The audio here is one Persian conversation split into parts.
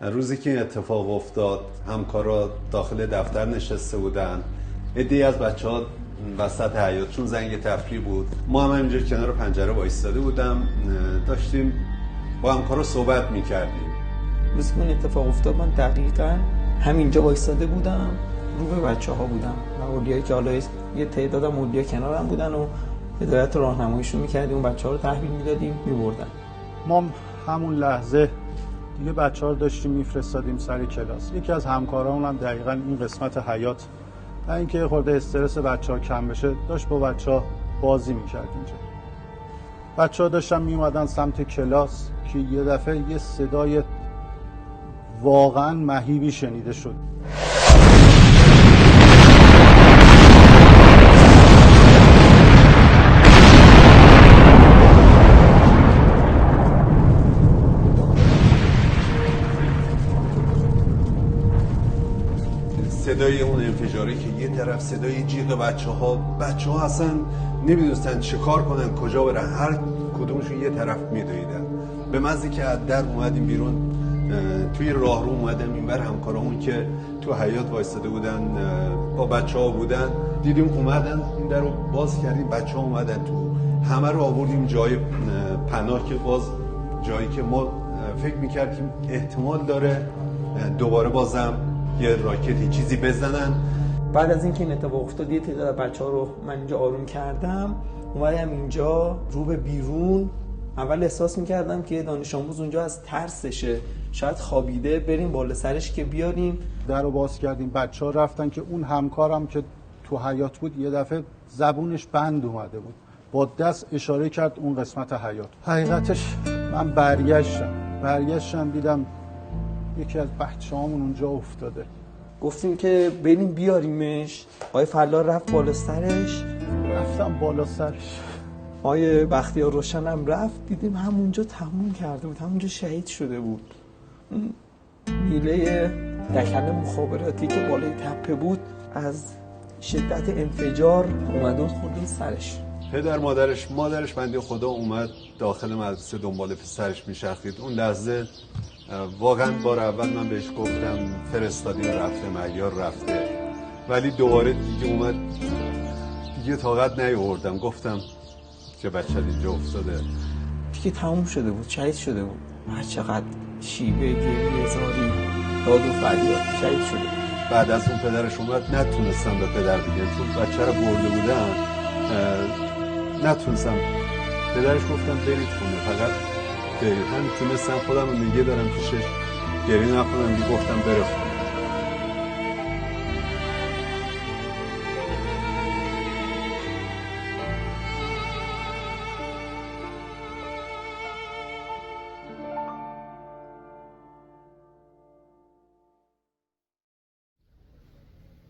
روزی که این اتفاق افتاد همکارا داخل دفتر نشسته بودن، عده‌ای از بچه‌ها وسط حیاط، چون زنگ تفریح بود، ما هم اینجا کنار پنجره وایساده بودم، داشتیم با همکارا صحبت می‌کردیم. روزی که اون اتفاق افتاد من دقیقاً همینجا وایساده بودم، رو به بچه‌ها بودم و اولیایی که حالا یه تعداد اولیاء کنارم بودن و هدایت راهنماییشون می‌کردیم، اون بچه‌ها رو تحویل میدادیم می‌بردن. ما همون لحظه دیگه بچه‌ها رو داشتیم میفرستادیم سر کلاس. یکی از همکارامون هم دقیقاً این قسمت حیاط، تا اینکه خورده استرس بچه‌ها کم بشه، داشت با بچه‌ها بازی می‌کرد اینجا. بچه‌ها داشتن میومدن سمت کلاس که یه دفعه یه صدای واقعاً مهیبی شنیده شد. صدای اون انفجاری که یه طرف صدای جیغ بچه‌ها اصلا نمیدونستن چه کار کنن، کجا برن، هر کدومشون یه طرف میدویدن. به مزی که از در اومدیم بیرون، توی راهرو اومدم اینور، همکارامون که تو حیاط وایساده بودن با بچه‌ها بودن، دیدیم اومدن، این در رو باز کردیم، بچه‌ها اومدن تو، همه رو آوردیم جای پناه که باز جایی که ما فکر میکردیم احتمال داره دوباره بازم یه راکتی چیزی بزنن. بعد از اینکه این اتفاق افتاد یه تعداد بچه‌ها رو من اینجا آروم کردم، اومدم اینجا رو به بیرون. اول احساس میکردم که دانش آموز اونجا از ترسشه، شاید خوابیده، بریم بالا سرش که بیاریم. در رو باز کردیم، بچه‌ها رفتن که اون همکارم که تو حیاط بود یه دفعه زبونش بند اومده بود، با دست اشاره کرد اون قسمت حیاط. حقیقتش من برگشتم دیدم یکی از بچه‌هامون اونجا افتاده. گفتیم که بریم بیاریمش. آقای فلا رفت بالا سرش، رفتم بالا سرش. آقای بختیار روشن هم رفت، دیدیم همونجا تموم کرده بود، همونجا شهید شده بود. میله دکل مخابراتی که بالای تپه بود از شدت انفجار اومد و خورد سرش. پدر مادرش بنده خدا اومد داخل مدرسه دنبال پسرش میچرخید. اون لحظه واقعا بار اول من بهش گفتم فرستادیم رفته، معیار رفته، ولی دوباره دیگه اومد، دیگه طاقت نیاوردم، گفتم که بچه اینجا افتاده دیگه تموم شده بود، شهید شده بود. هر چقدر شیوه گریه زاری داد و فریاد، شهید شده بود. بعد از اون پدرش اومد، نتونستم به پدر بگم چون بچه رو برده بودن، نتونستم. پدرش گفتم برید خونه، فقط برید. هم تونستم خودم رو نگه دارم پیشش، گریه نکنم، دیگه گفتم بره خونه.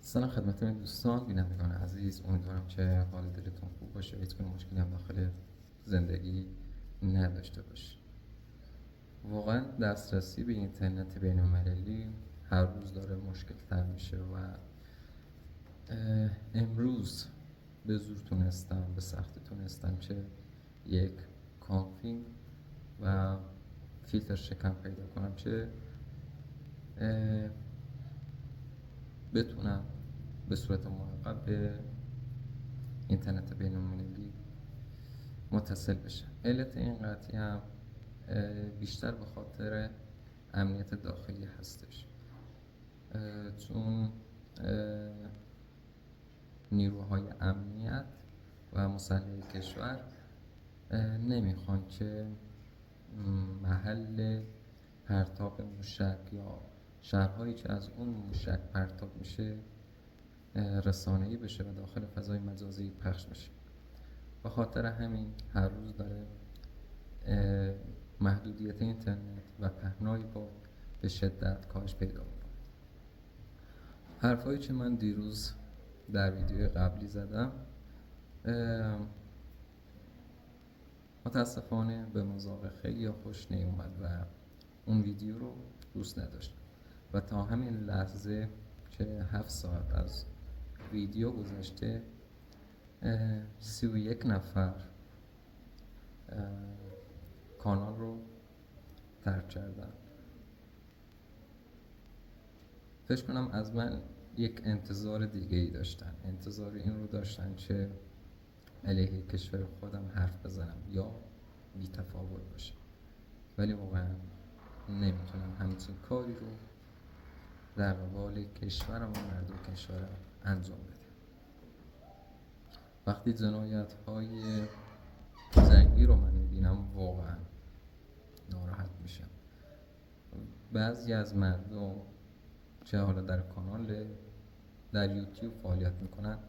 سلام خدمت دوستان بینندگان عزیز، امیدوارم که حال دلتون خوب باشه و هیچ گونه مشکلی هم داخل زندگی نداشته باشید. واقعا دسترسی به اینترنت بین‌المللی هر روز داره مشکل تر میشه و امروز به زور تونستم، به سختی تونستم که یک کانفیگ و فیلتر شکن پیدا کنم که بتونم به صورت موقت به اینترنت بین‌المللی متصل بشم. علت این قضیه هم بیشتر به خاطر امنیت داخلی هستش، چون نیروهای امنیت و مسلح کشور نمیخوان که محل پرتاب موشک یا شهرهایی که از اون موشک پرتاب میشه رسانه‌ای بشه و داخل فضای مجازی پخش بشه. به خاطر همین هر روز داره محدودیت اینترنت و پهنای با به شدت کاهش پیدا میکنه. حرفایی که من دیروز در ویدیوی قبلی زدم متاسفانه به مذاق خیلی خوش نیومد و اون ویدیو رو دوست نداشتم و تا همین لحظه که 7 ساعت از ویدیو گذشته 31 نفر کانال رو ترک کردن فکر کنم از من یک انتظار دیگه ای داشتن، انتظار این رو داشتن که علیه کشور خودم حرف بزنم یا بی تفاوت باشم، ولی واقعا نمیتونم همچین کاری رو در قبال کشورم و مردم کشورم انجام بدم. وقتی جنایت های جنگی رو من میبینم واقعا ناراحت میشم. بعضی از مردم چه حالا در کانال در یوتیوب فعالیت میکنن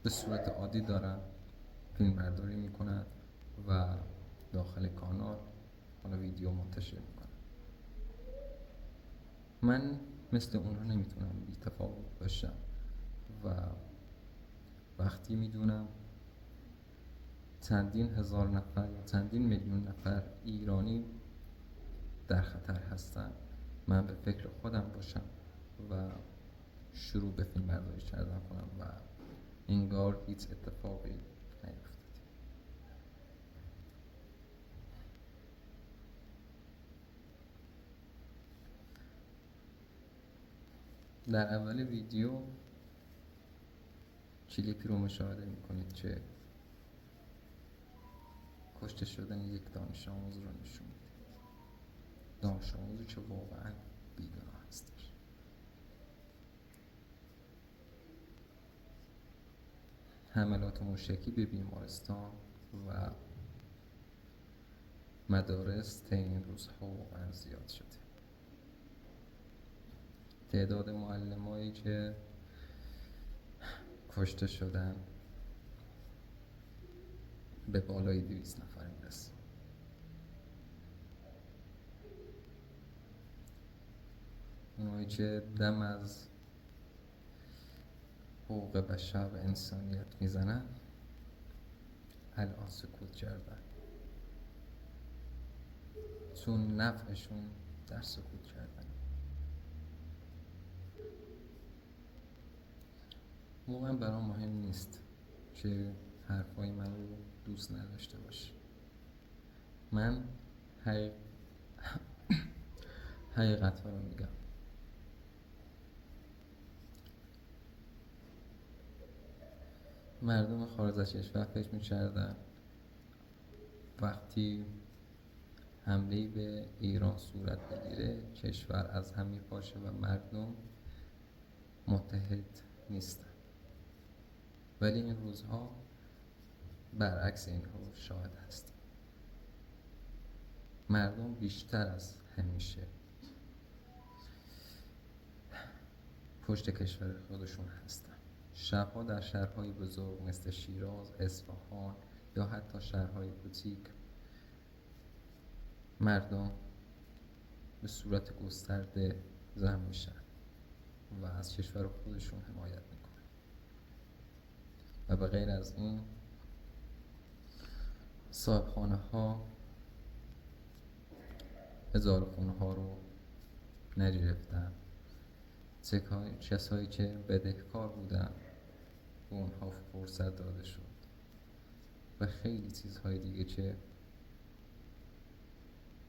به صورت عادی دارن فیلم برداری میکنن و داخل کانال حالا ویدیو منتشر میکنن. من مثل اونها نمیتونم بی تفاوت باشم و وقتی میدونم چندین هزار نفر یا چندین میلیون نفر ایرانی در خطر هستن، من به فکر خودم باشم و شروع به فیلم برداری کردن کنم و انگار هیچ اتفاقی نیفتاد. در اول ویدیو کلیپی رو مشاهده میکنید که کشته شدن یک دانش آموز رو نشون میده، دانش آموزی که واقعا بیگناه هستش. حملات موشکی به بیمارستان و مدارس طی این روزها واقعا زیاد شده. تعداد معلمایی که کشته شدن به بالای 200 نفر میرسه. اونایی که دم از حقوق بشر و انسانیت میزنن الان سکوت کردن، چون نفعشون در سکوت کردن. واقعا برام مهم نیست که حرفای من رو دوست نداشته باشی. من حقیقت ها رو میگم. مردم خارج از کشور فکر میکردن وقتی حمله به ایران صورت بگیره کشور از هم میپاشه و مردم متحد نیستن، ولی این روزها برعکس این رو شاهد هستیم. مردم بیشتر از همیشه پشت کشور خودشون هستن. شبها در شهرهای بزرگ مثل شیراز، اصفهان یا حتی شهرهای کوچیک مردم به صورت گسترده جمع میشن و از کشور خودشون حمایت میکنن. و به غیر از این صاحبخانه ها اجاره خونه ها رو نگرفتن، کسایی که بدهکار بودن به اونها فرصت داده شد و خیلی چیزهای دیگه که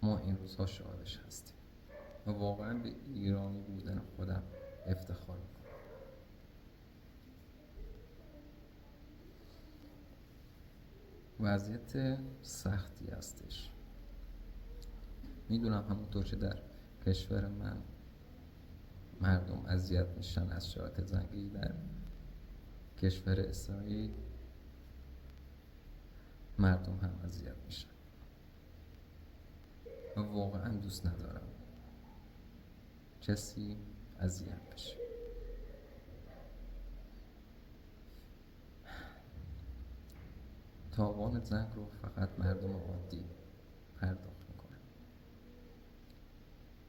ما این روزها شاهدش هستیم و واقعا به ایرانی بودن خودم افتخار میکنم. وضعیت سختی هستش. میدونم همونطور که در کشور من مردم اذیت میشن از شرایط جنگی، در کشور اسرائیل مردم هم اذیت میشن و واقعا دوست ندارم کسی اذیت بشه. تاوان جنگ رو فقط مردم عادی پرداخت میکنن،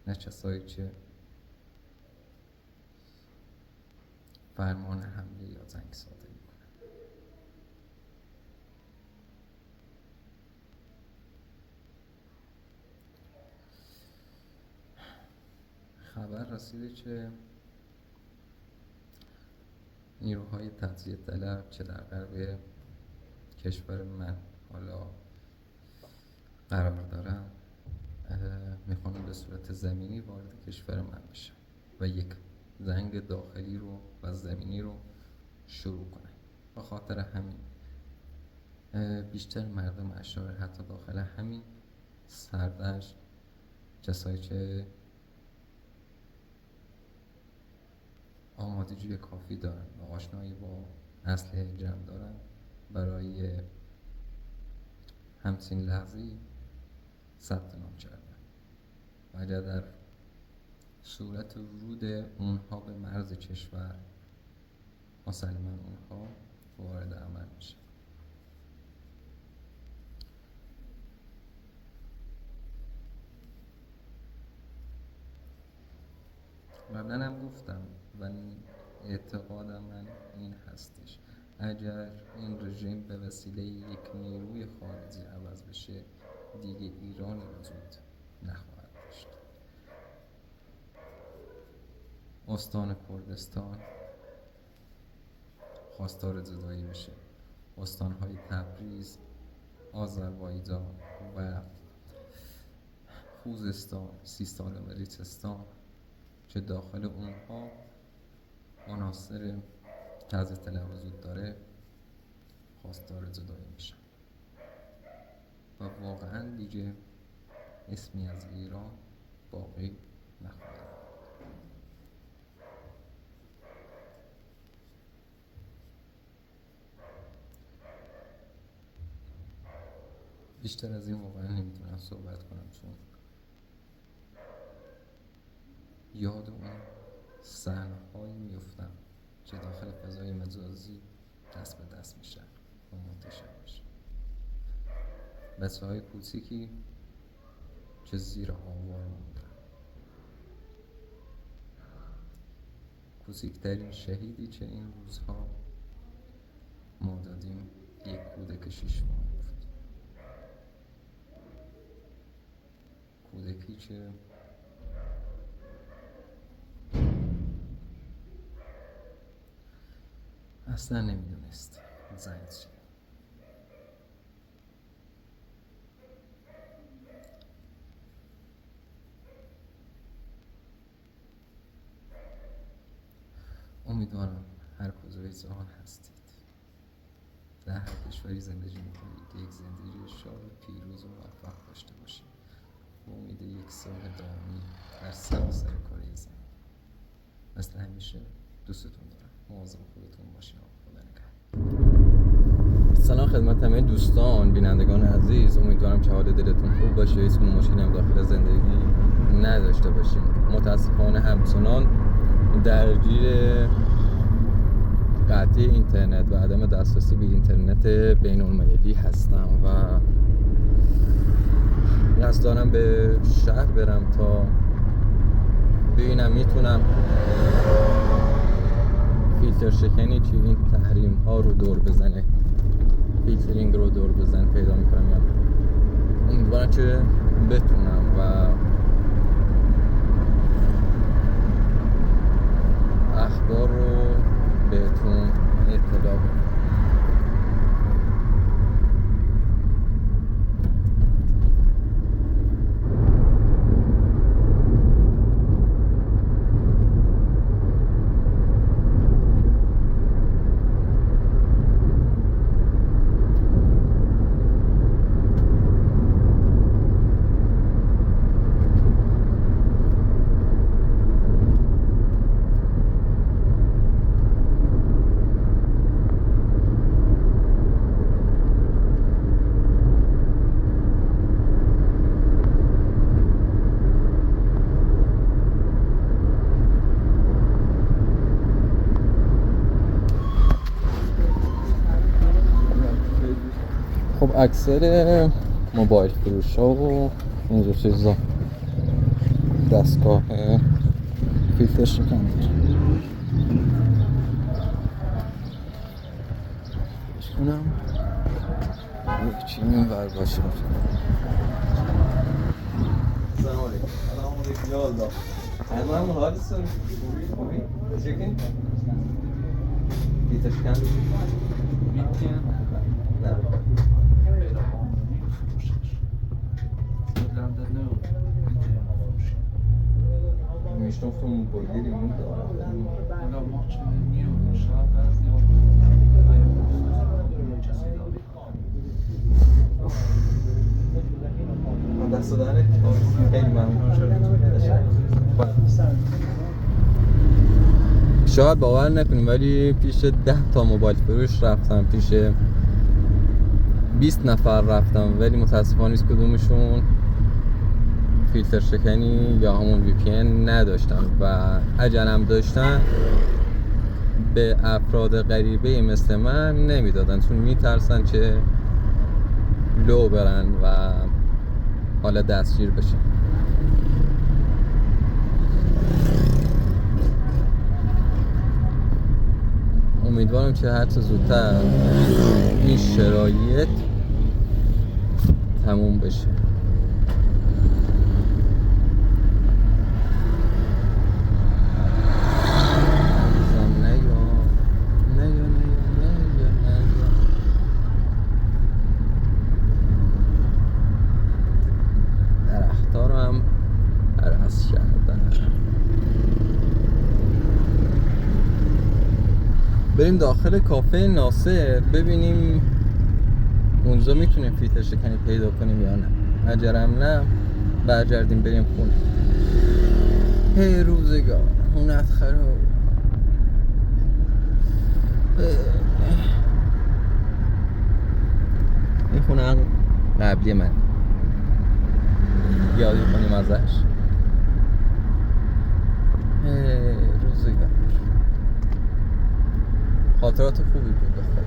نه کسایی که فرمان حمله یا جنگ صادر میکنن. خبر رسیده که نیروهای تجزیه طلب که در غرب کشور من حالا قرار دارن میخوان به صورت زمینی وارد کشور من بشن و یک جنگ داخلی رو و زمینی رو شروع کنن. به خاطر همین بیشتر مردم اشرار حتی داخل همین سردشت، کسایی که آمادگی کافی دارن و آشنایی با اسلحه جمع دارن، برای همچین لحظه‌ای ثبت نام کردن و اگر در صورت ورود اونها به مرز کشور مسلماً اونها وارد عمل میشه. قبلا هم گفتم و اعتقادم من این هستش، اگر این رژیم به وسیله یک نیروی خارجی عوض بشه دیگه ایرانی وجود نخواهد داشت. استان کردستان خواستار جدایی میشه، استانهای تبریز، آذربایجان و خوزستان، سیستان و بلوچستان که داخل اونها عناصر که از اطلاع وجود داره خواستار جدایی میشن و واقعا دیگه اسمی از ایران باقی نخواهد. بیشتر از این واقعا نمیتونم صحبت کنم، چون یاد اون صحنه‌هایی میفتم که داخل فضای مجازی دست به دست میشن و منتشر میشن. بچه‌های کوچیکی که زیر آوار موندن، کوچکترین شهیدی که این روزها ما دادیم یک کودک 6 ماه بود، کودکی که اصلا نمیدونست زنگ چیه. امیدوارم هر کجای جهان هستید، در هر کشوری زندگی میکنید، یک زندگی شاد و پیروز و موفق داشته باشید و امید یک صلح دائمی در سراسر کره زمین. مثل همیشه دوستتون دارم، مواظب خودتون باشید. خدا نگهدار. سلام خدمت همه دوستان بینندگان عزیز، امیدوارم که حال دلتون خوب باشه، هیچ گونه مشکلی هم داخل زندگی نداشته باشین. متاسفانه همچنان درگیر قطعی اینترنت و عدم دسترسی به اینترنت بین المللی هستم و قصد دارم به شهر برم تا ببینم میتونم فیلتر شکنی که این تحریم ها رو دور بزنه، فیلترینگ رو دور بزنه پیدا میکنم یا امیدوارم که بتونم و اخبار رو بهتون اطلاع بدم. خب اکثر موبایل فروش ها و اینجور چیزا دستگاه فیلتر شکن داره. کنم یک چی این ور باشه. سلام علیکم. سلام علیکم. یا الله. همون حالتون خوبی؟ چیکین؟ فیلتر شکن میتونم؟ نه. میشنفتم بایدی ریمون دارم حالا ما چه نمی‌دونم شاید بعضی دست دادن خیلی ممنون شاید باور نکنیم ولی پیش 10 تا موبایل فروش رفتم، پیش 20 نفر رفتم ولی متاسفانه هیچ کدومشون فیلتر شکنی یا همون VPN نداشتن و عجلم داشتن به افراد غریبه مثل من نمیدادن چون میترسن چه لو برن و حالا دستگیر بشن. امیدوارم که هر چه زودتر این شرایط تموم بشه. درختارم هرس کردن. بریم داخل کافه ناصر ببینیم اونجا میتونیم فیلتر شکنی پیدا کنیم یا نه. اگرم نه برگردیم بریم خونه. هی روزگار هونت خراب. این خونه قبلی من یادی کنیم ازش. روزگار خاطرات خوبی بود بخدا.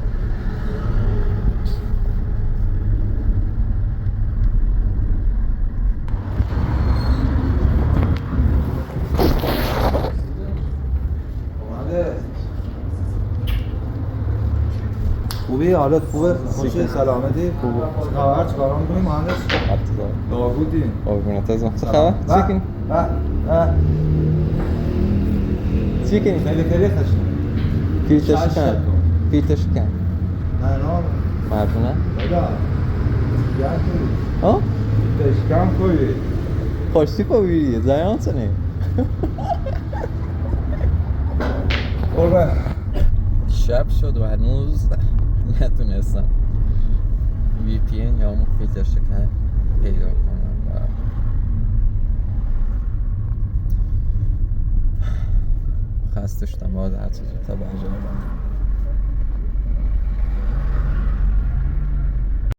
خوبی؟ حالت خوبه؟ خوشی سلامتی؟ خوبه. خبر چیکار می‌کنی مهندس؟ داوودی. قربونت ازم. چه خبر؟ چیکین؟ چیکین؟ خیلی خشن. فیلتر شکن. نه مردونه؟ بدا. ها؟ تشکم کوی. خوشی کوی زیان سنی. خوبه. شب شد و هنوز نتونستم VPN یا همون فیلتر شکن پیدا کنم و خسته شدم. باید هر چیز زودتر برگردم.